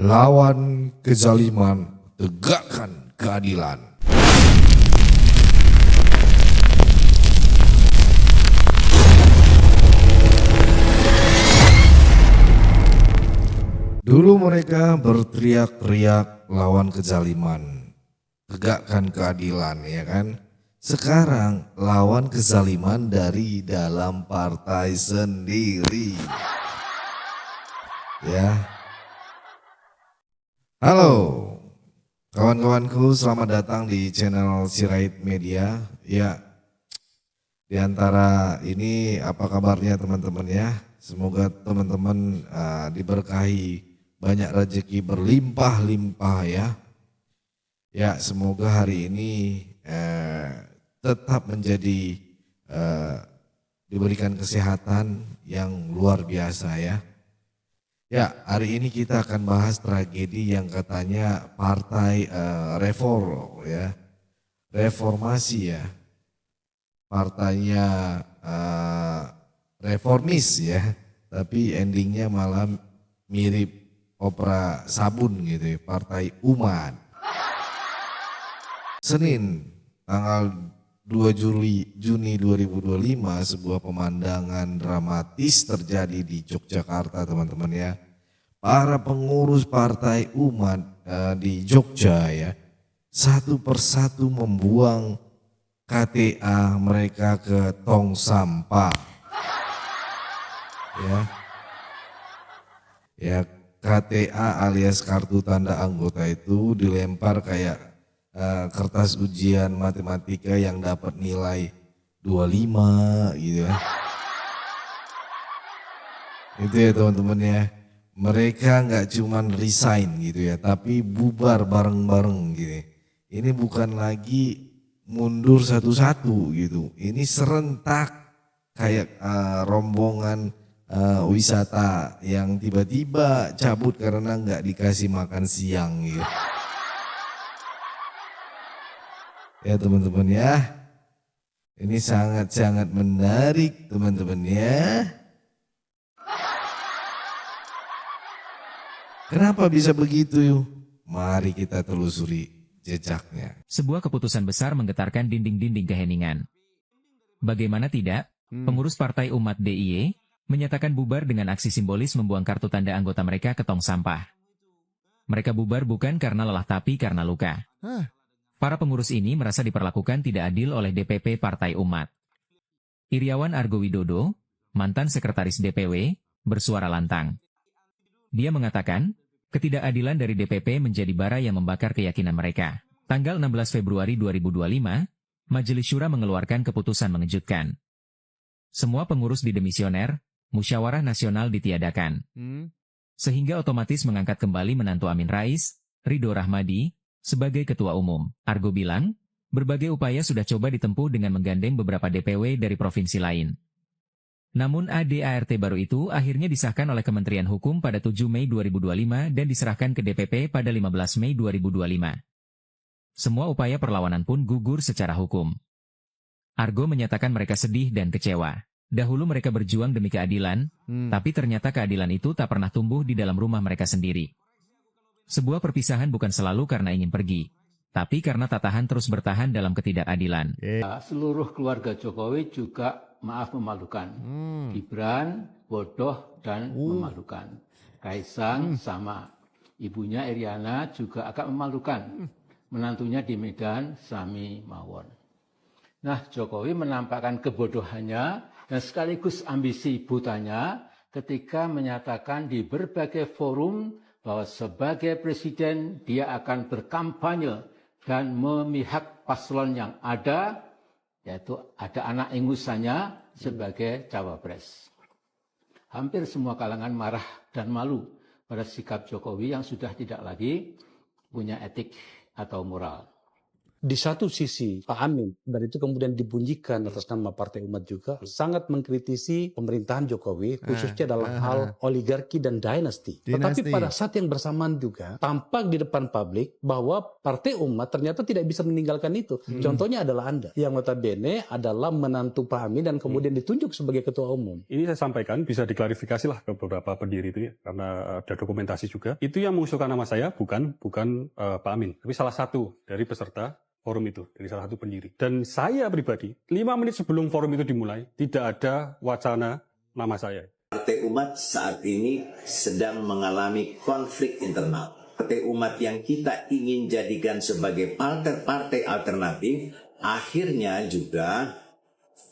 Lawan kezaliman, tegakkan keadilan. Dulu mereka berteriak-teriak lawan kezaliman, tegakkan keadilan, ya kan? Sekarang lawan kezaliman dari dalam partai sendiri. Ya. Halo kawan-kawanku, selamat datang di channel Sirait Media. Ya, di antara ini apa kabarnya teman-teman ya? Semoga teman-teman diberkahi banyak rezeki berlimpah-limpah ya. Ya, semoga hari ini tetap menjadi diberikan kesehatan yang luar biasa ya. Ya, hari ini kita akan bahas tragedi yang katanya partai reformasi ya, partainya reformis ya, tapi endingnya malah mirip opera sabun gitu ya, Partai Umat. Senin tanggal 2 Juni 2025 sebuah pemandangan dramatis terjadi di Yogyakarta teman-teman ya. Para pengurus Partai Umat di Jogja ya, satu persatu membuang KTA mereka ke tong sampah. Ya, KTA alias kartu tanda anggota itu dilempar kayak kertas ujian matematika yang dapat nilai 25 gitu ya. Itu ya teman-teman ya. Mereka nggak cuman resign gitu ya, tapi bubar bareng-bareng gitu. Ini bukan lagi mundur satu-satu gitu. Ini serentak kayak rombongan wisata yang tiba-tiba cabut karena nggak dikasih makan siang gitu. Ya teman-teman ya, ini sangat-sangat menarik teman-teman ya. Kenapa bisa begitu? Mari kita telusuri jejaknya. Sebuah keputusan besar menggetarkan dinding-dinding keheningan. Bagaimana tidak, pengurus Partai Umat DIY menyatakan bubar dengan aksi simbolis membuang kartu tanda anggota mereka ke tong sampah. Mereka bubar bukan karena lelah tapi karena luka. Para pengurus ini merasa diperlakukan tidak adil oleh DPP Partai Umat. Iriawan Argo Widodo, mantan sekretaris DPW, bersuara lantang. Dia mengatakan, ketidakadilan dari DPP menjadi bara yang membakar keyakinan mereka. Tanggal 16 Februari 2025, Majelis Syura mengeluarkan keputusan mengejutkan. Semua pengurus didemisioner, musyawarah nasional ditiadakan. Sehingga otomatis mengangkat kembali menantu Amin Rais, Ridho Rahmadi, sebagai ketua umum. Argo bilang, berbagai upaya sudah coba ditempuh dengan menggandeng beberapa DPW dari provinsi lain. Namun ADART baru itu akhirnya disahkan oleh Kementerian Hukum pada 7 Mei 2025 dan diserahkan ke DPP pada 15 Mei 2025. Semua upaya perlawanan pun gugur secara hukum. Argo menyatakan mereka sedih dan kecewa. Dahulu mereka berjuang demi keadilan, tapi ternyata keadilan itu tak pernah tumbuh di dalam rumah mereka sendiri. Sebuah perpisahan bukan selalu karena ingin pergi, tapi karena tak tahan terus bertahan dalam ketidakadilan. Seluruh keluarga Jokowi juga maaf memalukan. Gibran bodoh dan memalukan. Kaisang sama. Ibunya Iriana juga agak memalukan. Menantunya di Medan, Sami Mawon. Nah, Jokowi menampakkan kebodohannya dan sekaligus ambisi butanya ketika menyatakan di berbagai forum bahwa sebagai presiden dia akan berkampanye dan memihak paslon yang ada, yaitu ada anak ingusannya sebagai cawapres. Hampir semua kalangan marah dan malu pada sikap Jokowi yang sudah tidak lagi punya etik atau moral. Di satu sisi Pak Amin, dan itu kemudian dibunyikan atas nama Partai Umat juga, sangat mengkritisi pemerintahan Jokowi, khususnya dalam hal oligarki dan dinasti. Tetapi pada saat yang bersamaan juga, tampak di depan publik bahwa Partai Umat ternyata tidak bisa meninggalkan itu. Contohnya adalah Anda, yang notabene adalah menantu Pak Amin dan kemudian ditunjuk sebagai ketua umum. Ini saya sampaikan, bisa diklarifikasi lah ke beberapa pendiri itu ya, karena ada dokumentasi juga. Itu yang mengusulkan nama saya bukan Pak Amin, tapi salah satu dari peserta forum itu, dari salah satu pendiri. Dan saya pribadi, 5 menit sebelum forum itu dimulai, tidak ada wacana nama saya. Partai Umat saat ini sedang mengalami konflik internal. Partai Umat yang kita ingin jadikan sebagai partai alternatif, akhirnya juga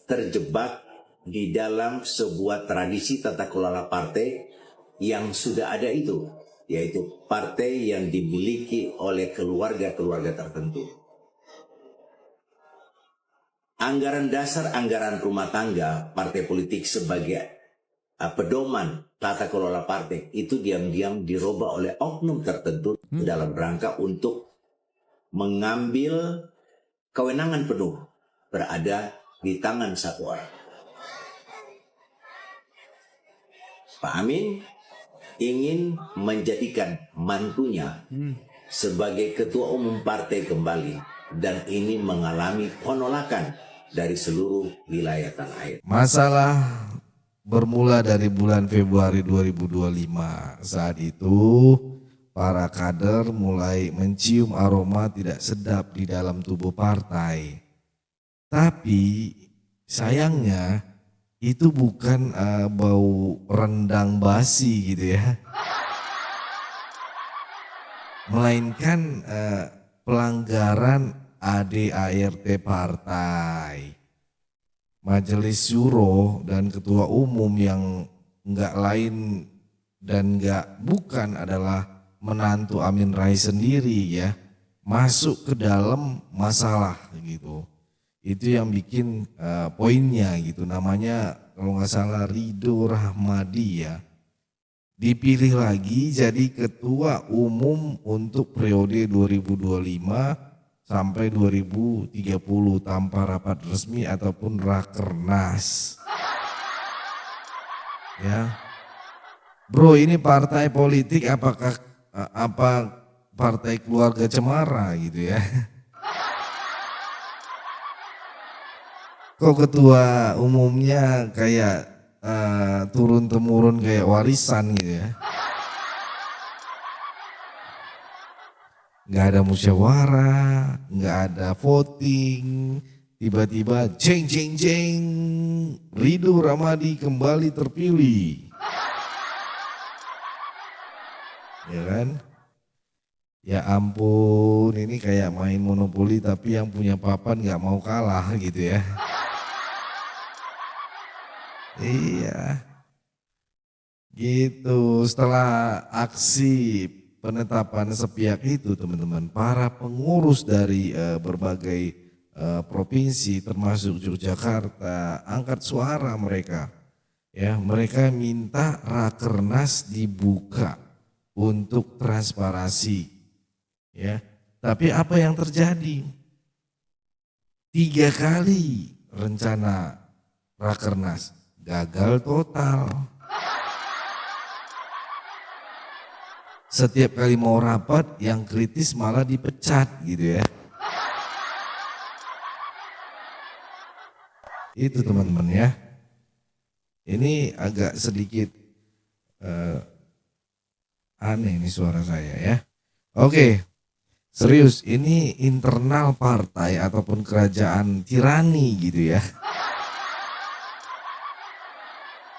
terjebak di dalam sebuah tradisi tata kelola partai yang sudah ada itu, yaitu partai yang dimiliki oleh keluarga-keluarga tertentu. Anggaran dasar, anggaran rumah tangga partai politik sebagai pedoman tata kelola partai itu diam-diam dirubah oleh oknum tertentu dalam rangka untuk mengambil kewenangan penuh berada di tangan satu orang. Pak Amin ingin menjadikan mantunya sebagai ketua umum partai kembali, dan ini mengalami penolakan dari seluruh wilayah tanah air. Masalah bermula dari bulan Februari 2025. Saat itu para kader mulai mencium aroma tidak sedap di dalam tubuh partai. Tapi sayangnya itu bukan bau rendang basi gitu ya. Melainkan pelanggaran ADART partai. Majelis Syuro dan ketua umum yang enggak lain dan enggak bukan adalah menantu Amin Rais sendiri ya, masuk ke dalam masalah gitu. Itu yang bikin poinnya gitu, namanya kalau nggak salah Ridho Rahmadi ya. Dipilih lagi jadi ketua umum untuk periode 2025 sampai 2030 tanpa rapat resmi ataupun rakernas. Ya. Bro, ini partai politik apakah apa partai keluarga cemara gitu ya. Kok ketua umumnya kayak turun-temurun kayak warisan gitu ya. Nggak ada musyawarah, nggak ada voting, tiba-tiba jeng jeng jeng, Ridho Rahmadi kembali terpilih. Ya kan? Ya ampun, ini kayak main monopoli tapi yang punya papan nggak mau kalah gitu ya. Iya, gitu. Setelah aksi penetapan sepihak itu teman-teman, para pengurus dari berbagai provinsi termasuk Yogyakarta angkat suara mereka. Ya, mereka minta rakernas dibuka untuk transparansi. Ya, tapi apa yang terjadi? 3 kali rencana rakernas gagal total. Setiap kali mau rapat yang kritis malah dipecat gitu ya. Itu teman-teman ya. Ini agak sedikit aneh nih suara saya ya. Oke, serius ini internal partai ataupun kerajaan tirani gitu ya.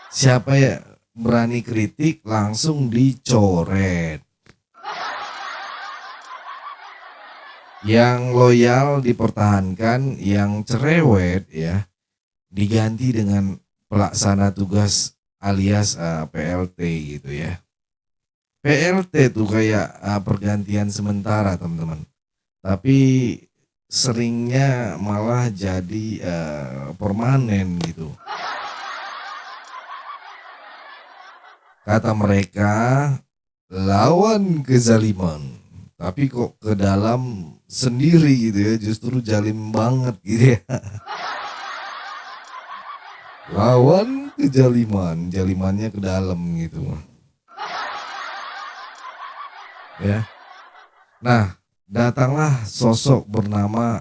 Siapa ya berani kritik langsung dicoret. Yang loyal dipertahankan, yang cerewet ya diganti dengan pelaksana tugas alias PLT gitu ya. PLT tuh kayak pergantian sementara teman-teman. Tapi seringnya malah jadi permanen gitu. Kata mereka, lawan kezaliman, Tapi kok ke dalam sendiri gitu ya, justru jalim banget gitu ya. Lawan kejaliman, jalimannya ke dalam gitu. Ya. Nah, datanglah sosok bernama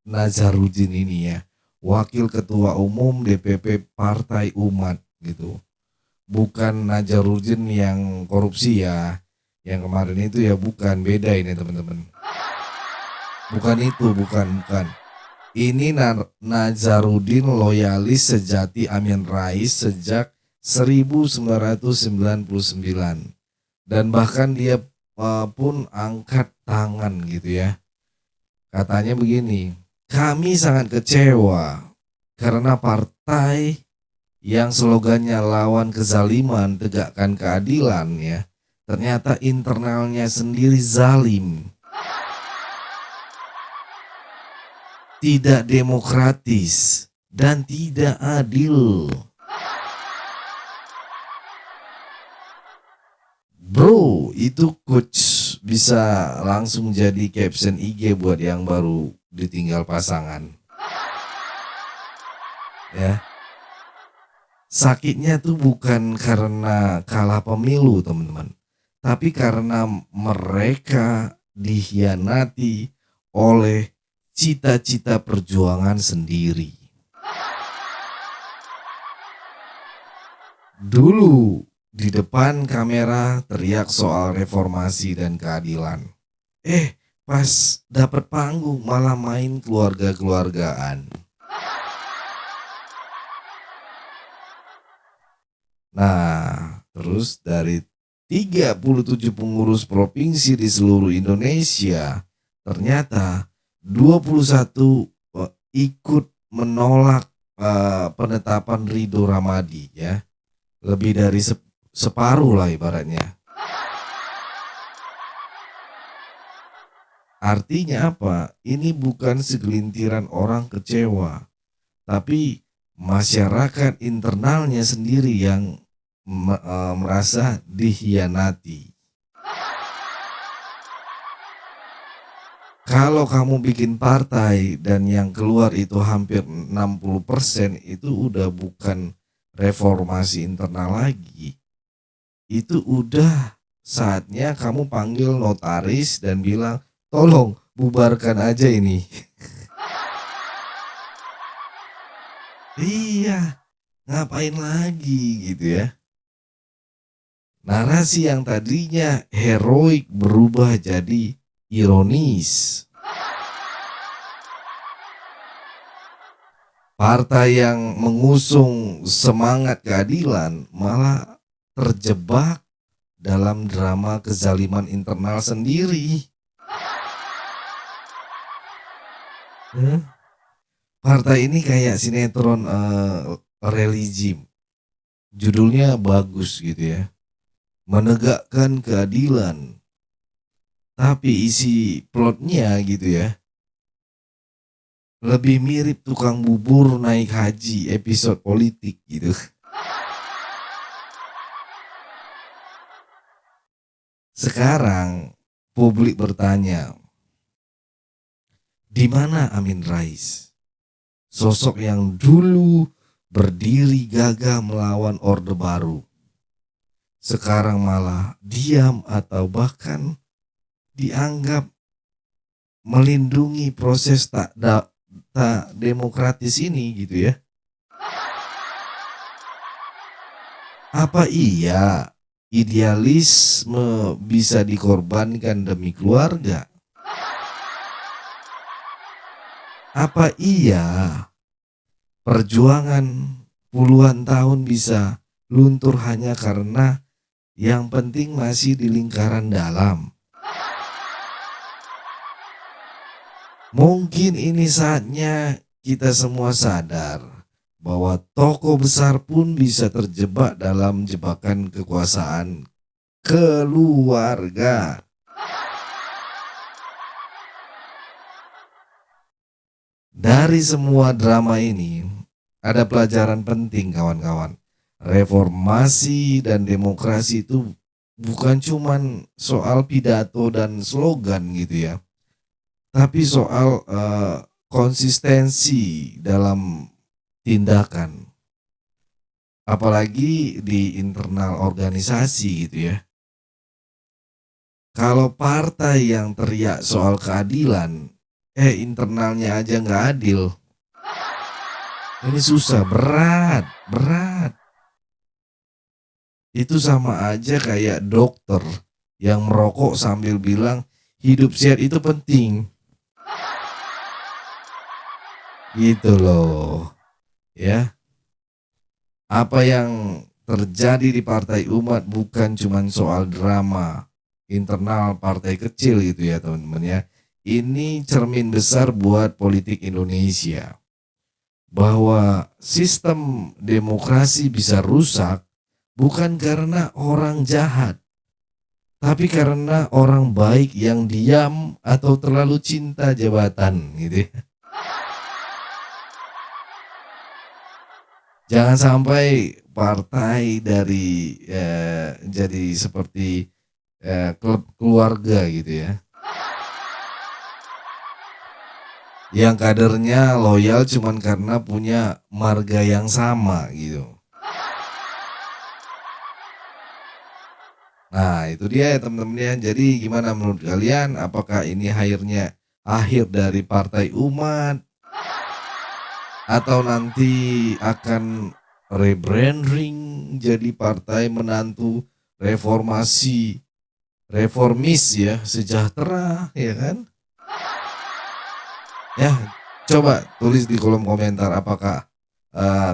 Nazarudin ini ya, wakil ketua umum DPP Partai Umat gitu. Bukan Nazarudin yang korupsi ya, yang kemarin itu ya, bukan, beda ini teman-teman. Bukan itu, bukan. Ini Nazarudin loyalis sejati Amin Rais sejak 1999. Dan bahkan dia pun angkat tangan gitu ya. Katanya begini, kami sangat kecewa karena partai yang slogannya lawan kezaliman, tegakkan keadilan ya, ternyata internalnya sendiri zalim. Tidak demokratis dan tidak adil. Bro, itu coach bisa langsung jadi caption IG buat yang baru ditinggal pasangan. Ya. Sakitnya tuh bukan karena kalah pemilu, teman-teman. Tapi karena mereka dikhianati oleh cita-cita perjuangan sendiri. Dulu di depan kamera teriak soal reformasi dan keadilan. Pas dapat panggung malah main keluarga-keluargaan. Nah, terus dari 37 pengurus provinsi di seluruh Indonesia, ternyata 21 ikut menolak penetapan Ridho Ramadi ya. Lebih dari separuh lah ibaratnya. Artinya apa? Ini bukan segelintiran orang kecewa, tapi masyarakat internalnya sendiri yang merasa dikhianati. Kalau kamu bikin partai dan yang keluar itu hampir 60%, itu udah bukan reformasi internal lagi. Itu udah saatnya kamu panggil notaris dan bilang, tolong bubarkan aja ini. Iya, ngapain lagi gitu ya. Narasi yang tadinya heroik berubah jadi ironis. Partai yang mengusung semangat keadilan malah terjebak dalam drama kezaliman internal sendiri. Partai ini kayak sinetron religi. Judulnya bagus gitu ya. Menegakkan keadilan. Tapi isi plotnya gitu ya, lebih mirip tukang bubur naik haji episode politik gitu. Sekarang publik bertanya, di mana Amin Rais? Sosok yang dulu berdiri gagah melawan Orde Baru. Sekarang malah diam atau bahkan dianggap melindungi proses tak demokratis ini gitu ya. Apa iya idealisme bisa dikorbankan demi keluarga? Apa iya perjuangan puluhan tahun bisa luntur hanya karena yang penting masih di lingkaran dalam? Mungkin ini saatnya kita semua sadar bahwa tokoh besar pun bisa terjebak dalam jebakan kekuasaan keluarga. Dari semua drama ini ada pelajaran penting kawan-kawan. Reformasi dan demokrasi itu bukan cuman soal pidato dan slogan gitu ya, tapi soal konsistensi dalam tindakan. Apalagi di internal organisasi gitu ya. Kalau partai yang teriak soal keadilan, internalnya aja nggak adil. Ini susah, berat. Itu sama aja kayak dokter yang merokok sambil bilang hidup sehat itu penting. Gitu loh. Ya. Apa yang terjadi di Partai Umat bukan cuma soal drama internal partai kecil gitu ya teman-teman ya. Ini cermin besar buat politik Indonesia. Bahwa sistem demokrasi bisa rusak bukan karena orang jahat, tapi karena orang baik yang diam atau terlalu cinta jabatan gitu ya. Jangan sampai partai dari jadi seperti klub keluarga gitu ya. Yang kadernya loyal cuman karena punya marga yang sama gitu. Nah itu dia ya teman-teman ya. Jadi gimana menurut kalian? Apakah ini akhir dari Partai Umat? Atau nanti akan rebranding jadi partai menantu reformis ya, sejahtera ya kan? Ya, coba tulis di kolom komentar apakah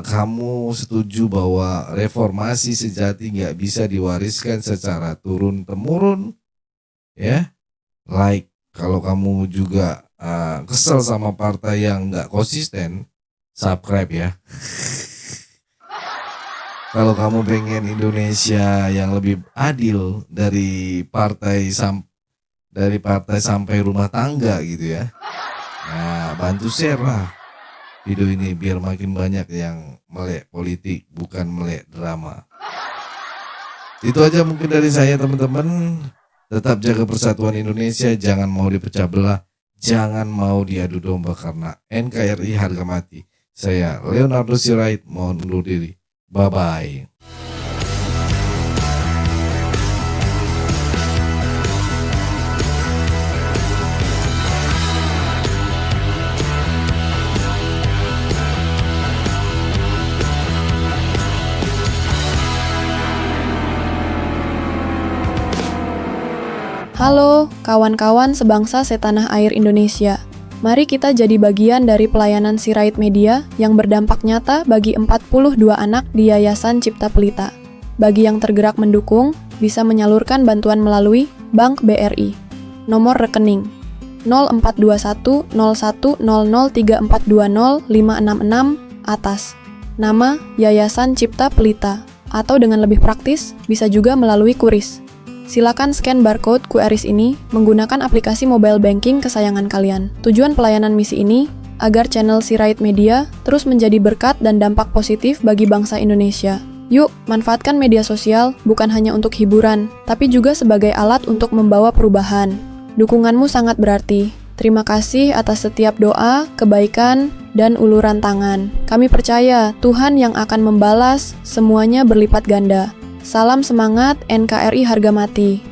kamu setuju bahwa reformasi sejati nggak bisa diwariskan secara turun-temurun? Ya, like kalau kamu juga kesel sama partai yang nggak konsisten, subscribe ya. Kalau kamu pengen Indonesia yang lebih adil dari partai sampai rumah tangga gitu ya. Nah, bantu share lah video ini biar makin banyak yang melek politik bukan melek drama. Itu aja mungkin dari saya teman-teman. Tetap jaga persatuan Indonesia, jangan mau dipecah belah, jangan mau diadu domba karena NKRI harga mati. Saya Leonardo Sirait mohon undur diri. Bye-bye. Halo, kawan-kawan sebangsa setanah air Indonesia. Mari kita jadi bagian dari pelayanan Sirait Media yang berdampak nyata bagi 42 anak di Yayasan Cipta Pelita. Bagi yang tergerak mendukung, bisa menyalurkan bantuan melalui Bank BRI. Nomor rekening 0421 0100 3420 566 atas nama Yayasan Cipta Pelita, atau dengan lebih praktis, bisa juga melalui QRIS. Silakan scan barcode QRIS ini menggunakan aplikasi mobile banking kesayangan kalian. Tujuan pelayanan misi ini agar channel Sirait Media terus menjadi berkat dan dampak positif bagi bangsa Indonesia. Yuk, manfaatkan media sosial bukan hanya untuk hiburan, tapi juga sebagai alat untuk membawa perubahan. Dukunganmu sangat berarti. Terima kasih atas setiap doa, kebaikan, dan uluran tangan. Kami percaya Tuhan yang akan membalas semuanya berlipat ganda. Salam semangat NKRI harga mati.